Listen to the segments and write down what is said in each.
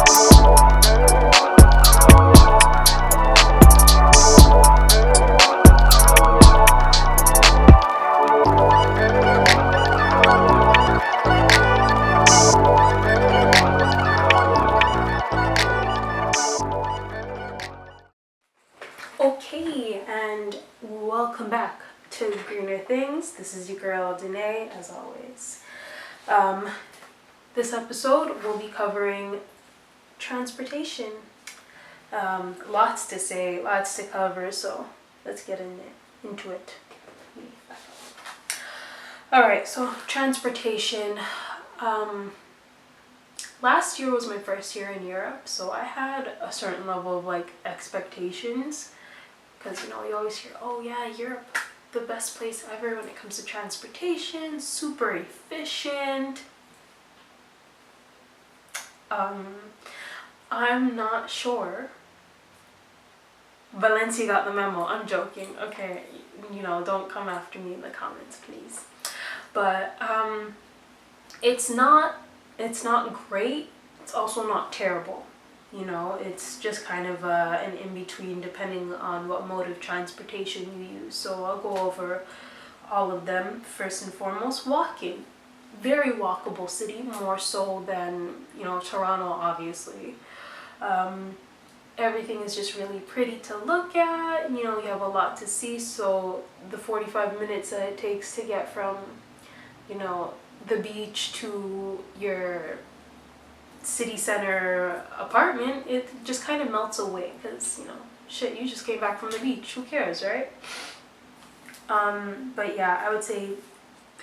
Okay, and welcome back to Greener Things. This is your girl Danae, as always. This episode will be covering transportation. Lots to say, lots to cover, so let's get into it. Alright, so transportation. Last year was my first year in Europe, so I had a certain level of expectations. Because, you always hear, oh yeah, Europe, the best place ever when it comes to transportation, super efficient. I'm not sure. Valencia got the memo. I'm joking. Okay, don't come after me in the comments, please. But it's not great. It's also not terrible. It's just kind of an in-between depending on what mode of transportation you use. So I'll go over all of them. First and foremost, walking. Very walkable city, more so than, Toronto, obviously. Everything is just really pretty to look at. You have a lot to see, so the 45 minutes that it takes to get from, the beach to your city center apartment, it just kind of melts away because, shit, you just came back from the beach. Who cares, right? But yeah, I would say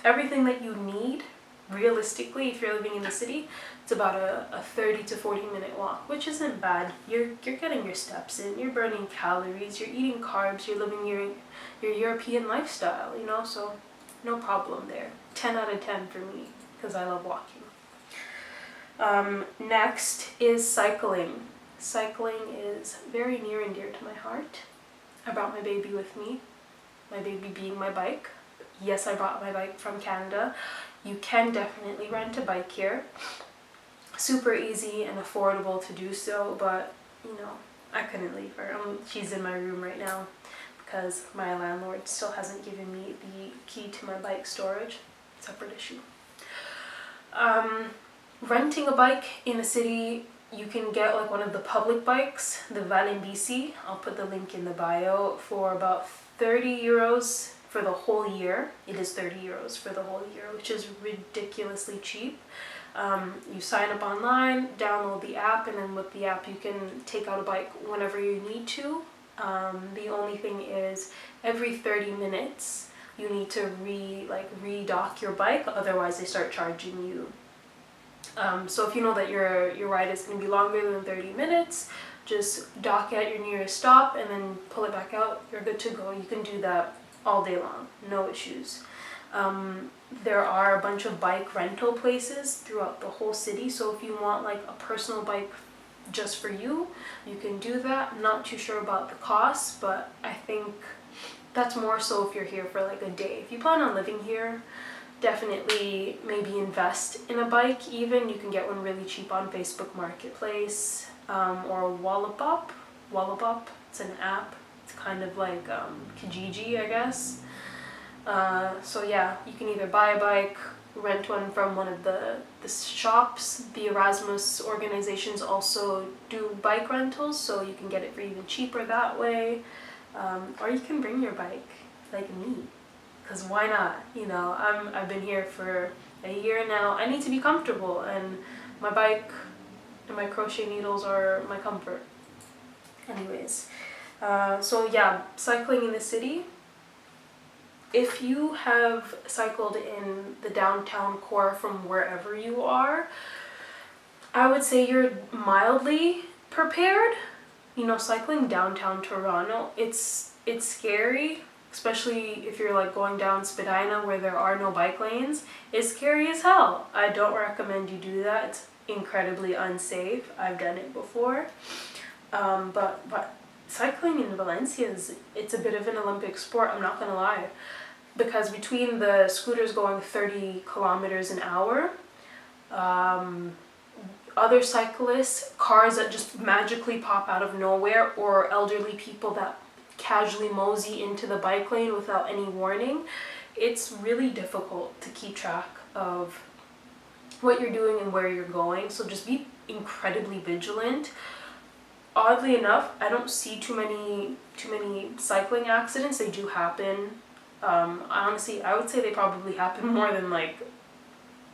everything that you need, realistically, if you're living in the city, it's about a 30 to 40 minute walk, which isn't bad. You're getting your steps in, you're burning calories, you're eating carbs, you're living your European lifestyle, so no problem there. 10 out of 10 for me, because I love walking. Next is cycling. Cycling is very near and dear to my heart. I brought my baby with me, my baby being my bike. Yes, I brought my bike from Canada. You can definitely rent a bike here. Super easy and affordable to do so, but I couldn't leave her. She's in my room right now because my landlord still hasn't given me the key to my bike storage. Separate issue. Renting a bike in a city, you can get one of the public bikes, the Valimbisi. I'll put the link in the bio, for about 30 euros for the whole year. It is 30 euros for the whole year, which is ridiculously cheap. You sign up online, download the app, and then with the app you can take out a bike whenever you need to. The only thing is every 30 minutes you need to redock your bike, otherwise they start charging you. So if you know that your ride is going to be longer than 30 minutes, just dock at your nearest stop and then pull it back out. You're good to go. You can do that all day long, no issues. There are a bunch of bike rental places throughout the whole city, so if you want a personal bike just for you, you can do that. I'm not too sure about the cost, but I think that's more so if you're here for a day. If you plan on living here, definitely maybe invest in a bike. Even you can get one really cheap on Facebook Marketplace, or Wallapop. It's an app. It's kind of like Kijiji, I guess. So yeah, you can either buy a bike, rent one from one of the shops. The Erasmus organizations also do bike rentals, so you can get it for even cheaper that way. Or you can bring your bike, like me. Because why not? I've been here for a year now. I need to be comfortable, and my bike and my crochet needles are my comfort. Anyways, so yeah, cycling in the city. If you have cycled in the downtown core from wherever you are, I would say you're mildly prepared. Cycling downtown Toronto, it's scary. Especially if you're going down Spadina where there are no bike lanes. It's scary as hell. I don't recommend you do that. It's incredibly unsafe. I've done it before. But cycling in Valencia it's a bit of an Olympic sport, I'm not gonna lie. Because between the scooters going 30 kilometers an hour, other cyclists, cars that just magically pop out of nowhere, or elderly people that casually mosey into the bike lane without any warning. It's really difficult to keep track of what you're doing and where you're going, so just be incredibly vigilant. Oddly enough, I don't see too many cycling accidents. They do happen. Honestly, I would say they probably happen more than like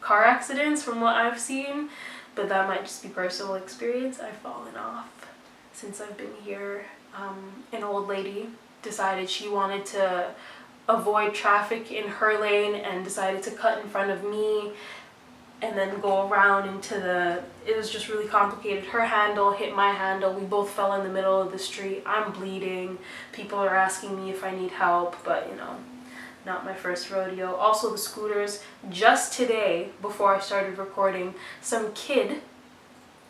car accidents from what I've seen, but that might just be personal experience. I've fallen off since I've been here. An old lady decided she wanted to avoid traffic in her lane and decided to cut in front of me and then go around into it was just really complicated. Her handle hit my handle. We both fell in the middle of the street. I'm bleeding. People are asking me if I need help, but you know, not my first rodeo. Also the scooters. Just today, before I started recording, some kid,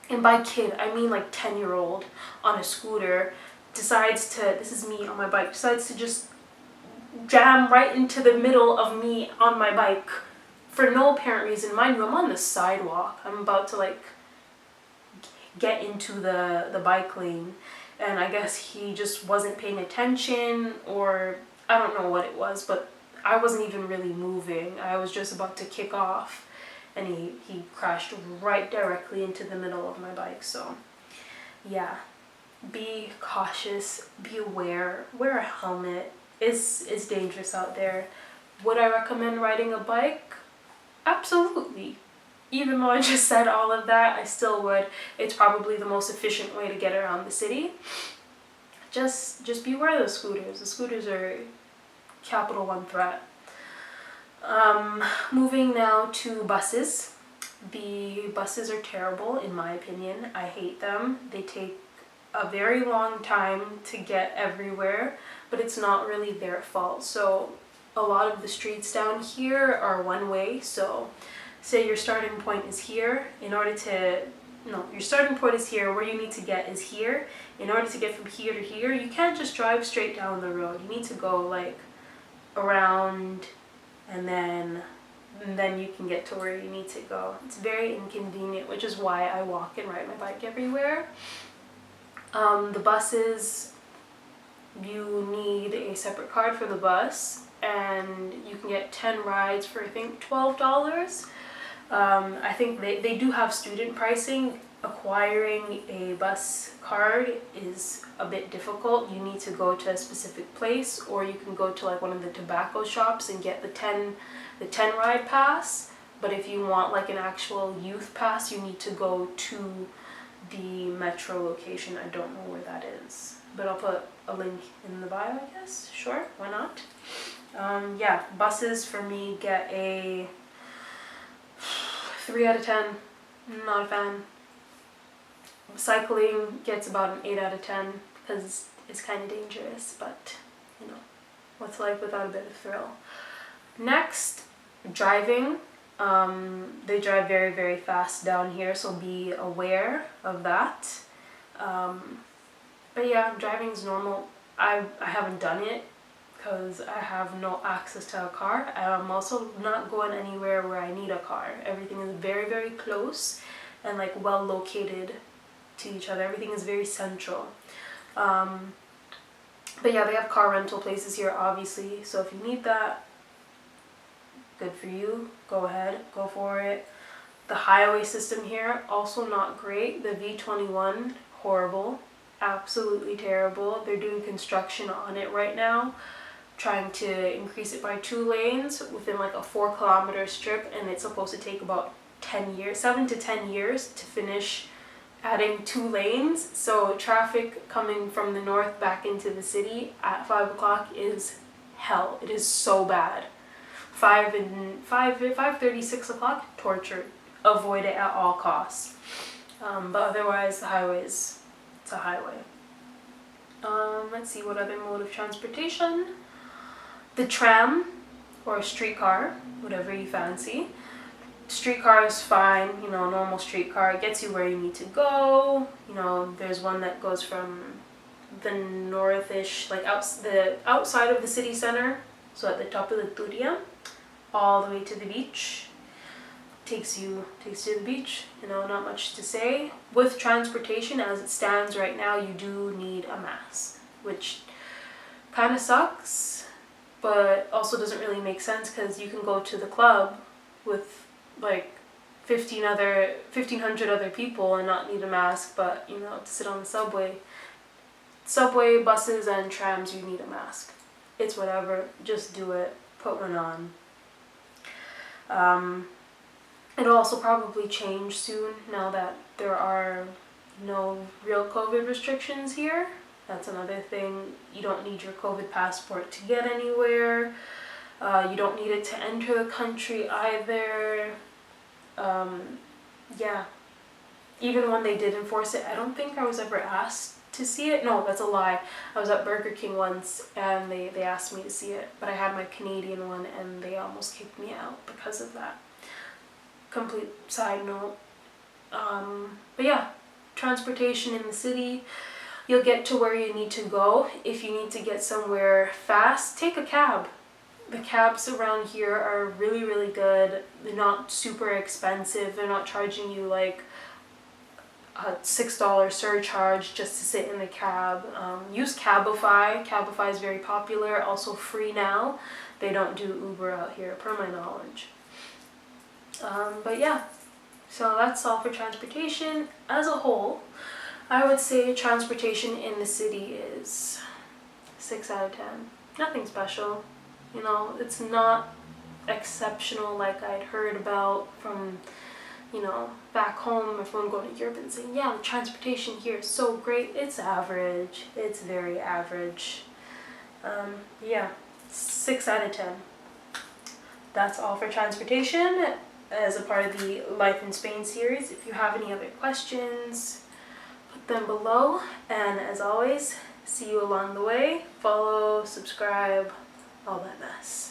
and by kid I mean like 10-year-old on a scooter, decides to, this is me on my bike, decides to just jam right into the middle of me on my bike for no apparent reason. Mind you, I'm on the sidewalk. I'm about to like get into the bike lane, and I guess he just wasn't paying attention, or I don't know what it was, but I wasn't even really moving. I was just about to kick off, and he crashed right directly into the middle of my bike. So yeah, be cautious, be aware, wear a helmet. It's dangerous out there. Would I recommend riding a bike? Absolutely. Even though I just said all of that, I still would. It's probably the most efficient way to get around the city. Just beware of the scooters. The scooters are capital one threat. Moving now to buses. The buses are terrible in my opinion. I hate them. They take a very long time to get everywhere, but it's not really their fault. So a lot of the streets down here are one way. So say your starting point is here. Your starting point is here. Where you need to get is here. In order to get from here to here, you can't just drive straight down the road. You need to go like around, and then you can get to where you need to go. It's very inconvenient, which is why I walk and ride my bike everywhere. The buses, you need a separate card for the bus, and you can get 10 rides for I think $12. I think they do have student pricing. Acquiring a bus card is a bit difficult. You need to go to a specific place, or you can go to like one of the tobacco shops and get the 10 ride pass. But if you want like an actual youth pass, you need to go to the metro location. I don't know where that is, but I'll put a link in the bio, I guess. Sure, why not? Yeah, buses for me get a 3 out of 10. Not a fan. Cycling gets about an 8 out of 10 because it's kind of dangerous, but you know, what's life without a bit of thrill? Next, driving. They drive very, very fast down here, so be aware of that. But yeah, driving is normal. I haven't done it because I have no access to a car. I'm also not going anywhere where I need a car. Everything is very, very close and like well located to each other. Everything is very central. But yeah, they have car rental places here, obviously, so if you need that, good for you. Go ahead, go for it. The highway system here, also not great. The V21, horrible, absolutely terrible. They're doing construction on it right now, trying to increase it by 2 lanes within like a 4-kilometer strip, and it's supposed to take about 7 to 10 years to finish adding 2 lanes. So traffic coming from the north back into the city at 5 o'clock is hell. It is so bad. 5:30, 6 o'clock, torture. Avoid it at all costs. But otherwise, the highways, it's a highway. Let's see, what other mode of transportation? The tram or streetcar, whatever you fancy. Streetcar is fine, you know, normal streetcar. It gets you where you need to go. You know, there's one that goes from the northish, like the outside of the city center, so at the top of the Turia, all the way to the beach. takes you to the beach. You know, not much to say. With transportation as it stands right now, you do need a mask, which kind of sucks, but also doesn't really make sense because you can go to the club with like 1,500 other people and not need a mask, but you know, to sit on the subway, buses, and trams, you need a mask. It's whatever, just do it, put one on. It'll also probably change soon now that there are no real COVID restrictions here. That's another thing. You don't need your COVID passport to get anywhere. You don't need it to enter the country either. Yeah. Even when they did enforce it, I don't think I was ever asked to see it. No, that's a lie. I was at Burger King once and they asked me to see it, but I had my Canadian one and they almost kicked me out because of that. Complete side note. But yeah, transportation in the city, you'll get to where you need to go. If you need to get somewhere fast, take a cab. The cabs around here are really, really good. They're not super expensive. They're not charging you like a $6 surcharge just to sit in the cab. Use Cabify. Cabify is very popular, also free now. They don't do Uber out here, per my knowledge. But yeah, so that's all for transportation. As a whole, I would say transportation in the city is 6 out of 10. Nothing special. You know, it's not exceptional like I'd heard about from, you know, back home, everyone going to Europe and saying, yeah, the transportation here is so great. It's average. It's very average. Yeah, 6 out of 10. That's all for transportation as a part of the Life in Spain series. If you have any other questions, put them below. And as always, see you along the way. Follow, subscribe, all that mess.